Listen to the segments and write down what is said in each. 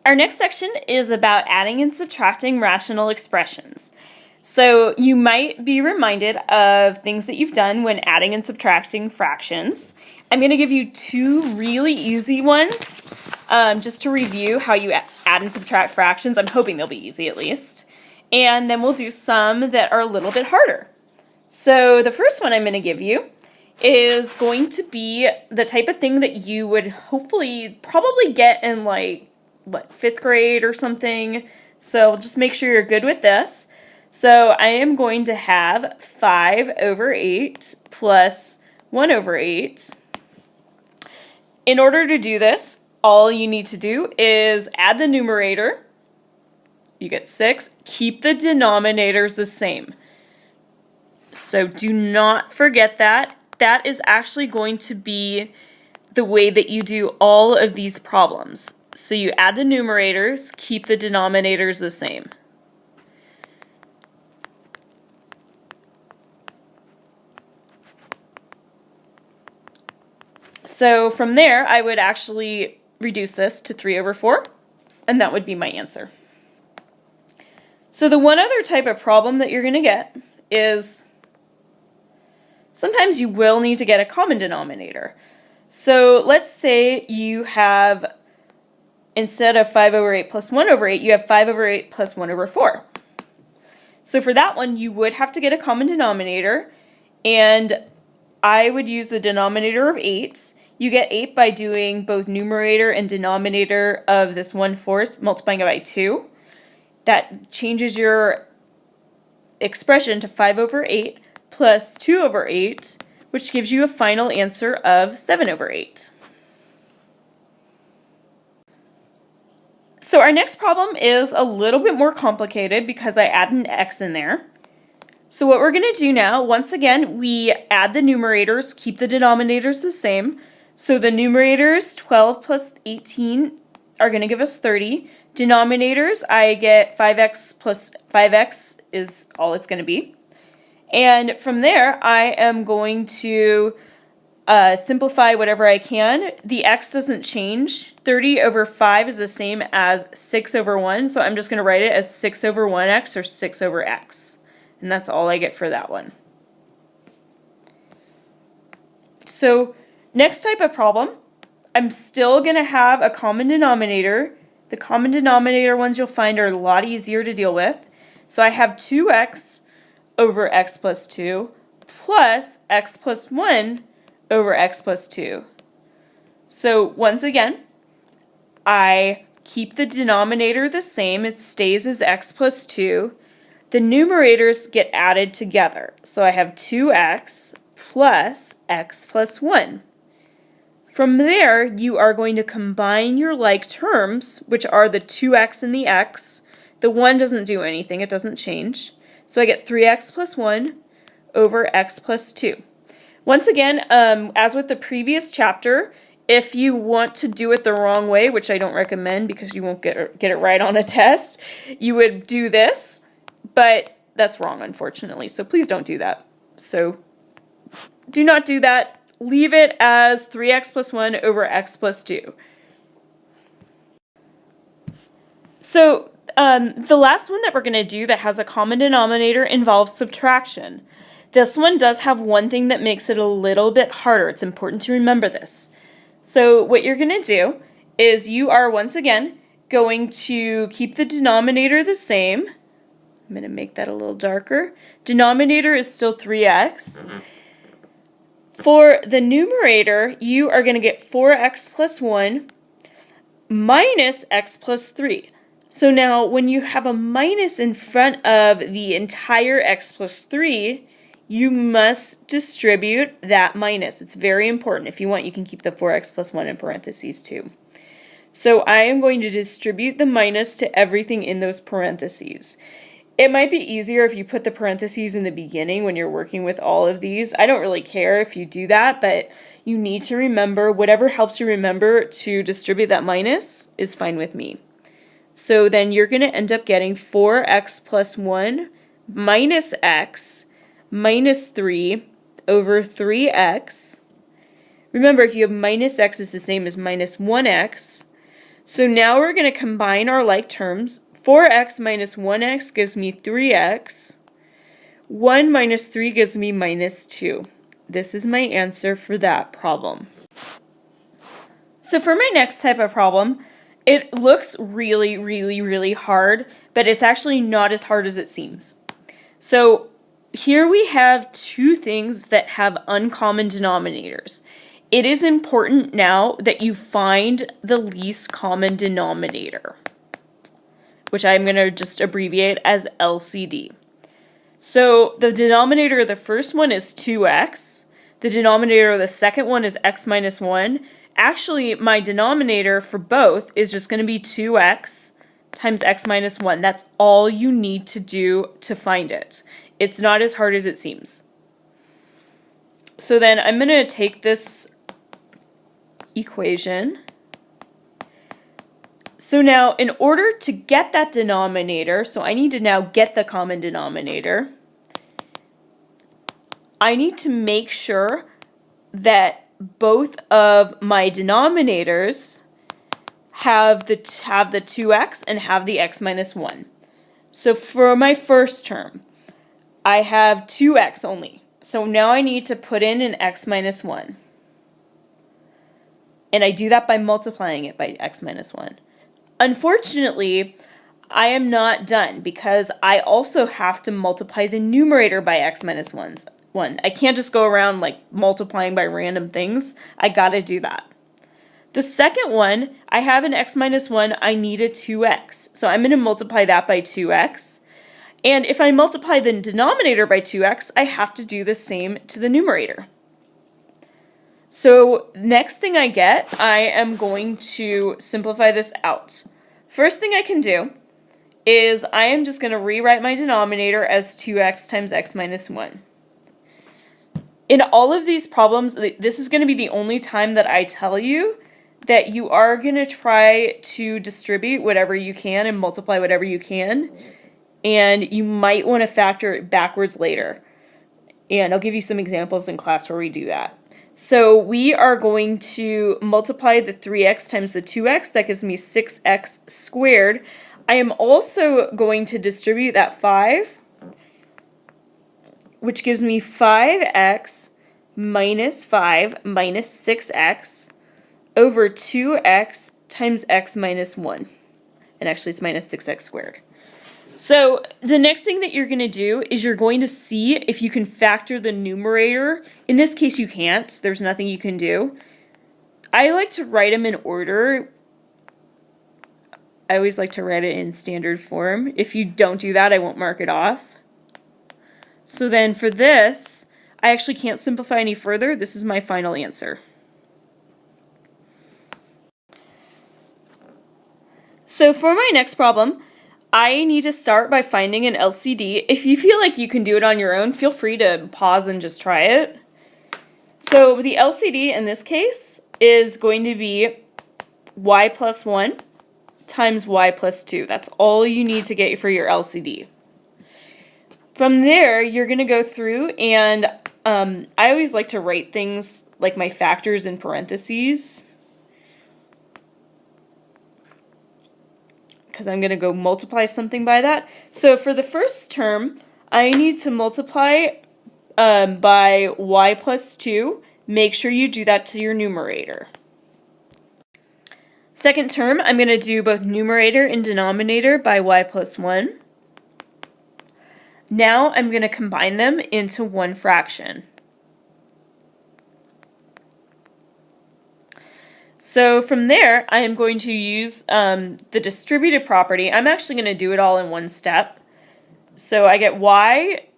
Our next section is about adding and subtracting rational expressions. So you might be reminded of things that you've done when adding and subtracting fractions. I'm going to give you two really easy ones just to review how you add and subtract fractions. I'm hoping they'll be easy at least. And then we'll do some that are a little bit harder. So the first one I'm going to give you is going to be the type of thing that you would hopefully probably get in like, what, 5th grade or something. So just make sure you're good with this. So I am going to have 5 over 8 plus 1 over 8. In order to do this, all you need to do is add the numerator. You get 6. Keep the denominators the same. So do not forget that. That is actually going to be the way that you do all of these problems. So you add the numerators, keep the denominators the same. So from there, I would actually reduce this to 3 over 4, and that would be my answer. So the one other type of problem that you're going to get is sometimes you will need to get a common denominator. So let's say you have, instead of 5 over 8 plus 1 over 8, you have 5 over 8 plus 1 over 4. So for that one, you would have to get a common denominator, and I would use the denominator of 8. You get 8 by doing both numerator and denominator of this 1/4, multiplying it by 2. That changes your expression to 5 over 8 plus 2 over 8, which gives you a final answer of 7 over 8. So our next problem is a little bit more complicated because I add an x in there. So what we're going to do now, once again, we add the numerators, keep the denominators the same. So the numerators, 12 plus 18, are going to give us 30. Denominators, I get 5x plus 5x is all it's going to be. And from there, I am going to simplify whatever I can. The x doesn't change. 30 over 5 is the same as 6 over 1, so I'm just going to write it as 6 over 1x or 6 over x. And that's all I get for that one. So next type of problem, I'm still going to have a common denominator. The common denominator ones you'll find are a lot easier to deal with. So I have 2x over x plus 2 plus x plus 1 over x plus 2. So once again, I keep the denominator the same. It stays as x plus 2. The numerators get added together. So I have 2x plus x plus 1. From there, you are going to combine your like terms, which are the 2x and the x. The 1 doesn't do anything. It doesn't change. So I get 3x plus 1 over x plus 2. Once again, as with the previous chapter, if you want to do it the wrong way, which I don't recommend because you won't get it right on a test, you would do this, but that's wrong, unfortunately. So please don't do that. So do not do that. Leave it as 3x plus 1 over x plus 2. So the last one that we're going to do that has a common denominator involves subtraction. This one does have one thing that makes it a little bit harder. It's important to remember this. So what you're going to do is you are once again going to keep the denominator the same. I'm going to make that a little darker. Denominator is still 3x. For the numerator, you are going to get 4x plus 1 minus x plus 3. So now when you have a minus in front of the entire x plus 3, you must distribute that minus. It's very important. If you want, you can keep the 4x plus 1 in parentheses too. So I am going to distribute the minus to everything in those parentheses. It might be easier if you put the parentheses in the beginning when you're working with all of these. I don't really care if you do that, but you need to remember, whatever helps you remember to distribute that minus is fine with me. So then you're going to end up getting 4x plus 1 minus x minus 3 over 3x. Remember, if you have minus x is the same as minus 1x. So now we're going to combine our like terms. 4x minus 1x gives me 3x. 1 minus 3 gives me minus 2. This is my answer for that problem. So for my next type of problem, it looks really, really, really hard, but it's actually not as hard as it seems. So here we have two things that have uncommon denominators. It is important now that you find the least common denominator, which I'm going to just abbreviate as LCD. So the denominator of the first one is 2x. The denominator of the second one is x minus 1. Actually, my denominator for both is just going to be 2x times x minus 1. That's all you need to do to find it. It's not as hard as it seems. So then I'm going to take this equation. So now in order to get that denominator, so I need to now get the common denominator, I need to make sure that both of my denominators have the 2x and have the x minus 1. So for my first term, I have 2x only. So now I need to put in an x minus 1. And I do that by multiplying it by x minus 1. Unfortunately, I am not done because I also have to multiply the numerator by x minus 1. I can't just go around like multiplying by random things. I gotta do that. The second one, I have an x minus 1, I need a 2x. So I'm going to multiply that by 2x. And if I multiply the denominator by 2x, I have to do the same to the numerator. So next thing I get, I am going to simplify this out. First thing I can do is I am just going to rewrite my denominator as 2x times x minus 1. In all of these problems, this is going to be the only time that I tell you that you are going to try to distribute whatever you can and multiply whatever you can, and you might want to factor it backwards later. And I'll give you some examples in class where we do that. So we are going to multiply the 3x times the 2x. That gives me 6x squared. I am also going to distribute that 5, which gives me 5x minus 5 minus 6x over 2x times x minus 1. And actually it's minus 6x squared. So the next thing that you're going to do is you're going to see if you can factor the numerator. In this case you can't. There's nothing you can do. I like to write them in order. I always like to write it in standard form. If you don't do that, I won't mark it off. So then for this, I actually can't simplify any further. This is my final answer. So for my next problem, I need to start by finding an LCD. If you feel like you can do it on your own, feel free to pause and just try it. So the LCD in this case is going to be y plus 1 times y plus 2. That's all you need to get for your LCD. From there, you're going to go through and I always like to write things like my factors in parentheses, because I'm going to go multiply something by that. So for the first term, I need to multiply by y plus 2. Make sure you do that to your numerator. Second term, I'm going to do both numerator and denominator by y plus 1. Now I'm going to combine them into one fraction. So from there, I am going to use the distributive property. I'm actually going to do it all in one step. So I get y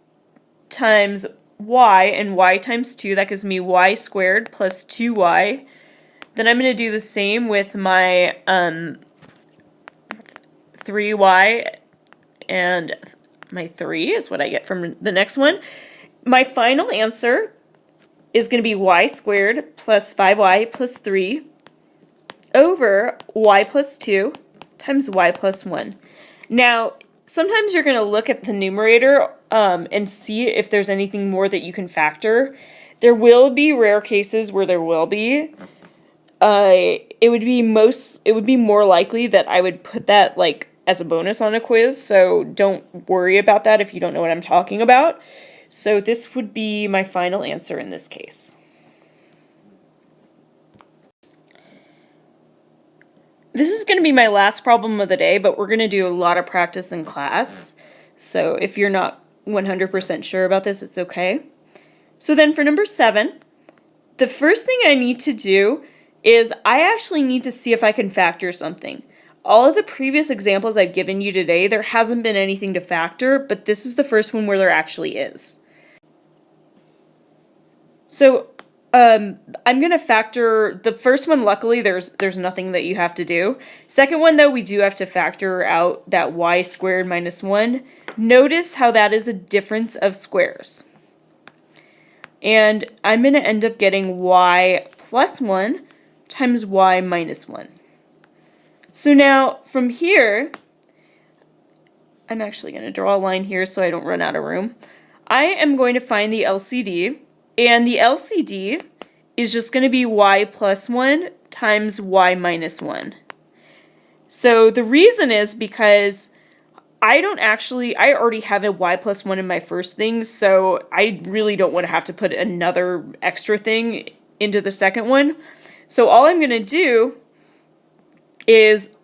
times y and y times 2. That gives me y squared plus 2y. Then I'm going to do the same with my 3y, and my 3 is what I get from the next one. My final answer is going to be y squared plus 5y plus 3 over y plus 2 times y plus 1. Now, sometimes you're going to look at the numerator and see if there's anything more that you can factor. There will be rare cases where there will be. it would be more likely that I would put that like as a bonus on a quiz, so don't worry about that if you don't know what I'm talking about. So this would be my final answer in this case. This is going to be my last problem of the day, but we're going to do a lot of practice in class. So if you're not 100% sure about this, it's okay. So then for number 7, the first thing I need to do is I actually need to see if I can factor something. All of the previous examples I've given you today, there hasn't been anything to factor, but this is the first one where there actually is. So I'm going to factor the first one. Luckily, there's nothing that you have to do. Second one, though, we do have to factor out that y squared minus 1. Notice how that is a difference of squares. And I'm going to end up getting y plus 1 times y minus 1. So now, from here, I'm actually going to draw a line here so I don't run out of room. I am going to find the LCD, and the LCD is just going to be y plus 1 times y minus 1. So the reason is because I already have a y plus 1 in my first thing, so I really don't want to have to put another extra thing into the second one. So all I'm going to do is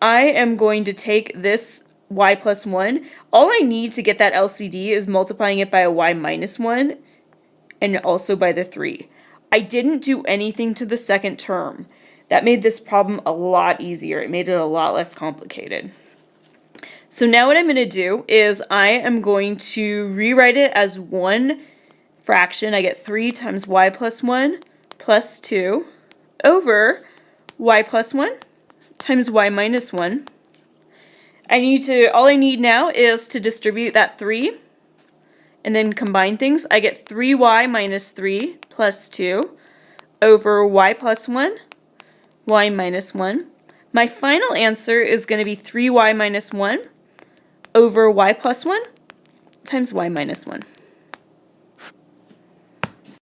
I am going to take this y plus 1. All I need to get that LCD is multiplying it by a y minus 1 and also by the 3. I didn't do anything to the second term. That made this problem a lot easier. It made it a lot less complicated. So now what I'm going to do is I am going to rewrite it as one fraction. I get 3 times y plus 1 plus 2 over y plus 1 times y minus 1. All I need now is to distribute that 3 and then combine things. I get 3y minus 3 plus 2 over y plus 1, y minus 1. My final answer is going to be 3y minus 1 over y plus 1 times y minus 1.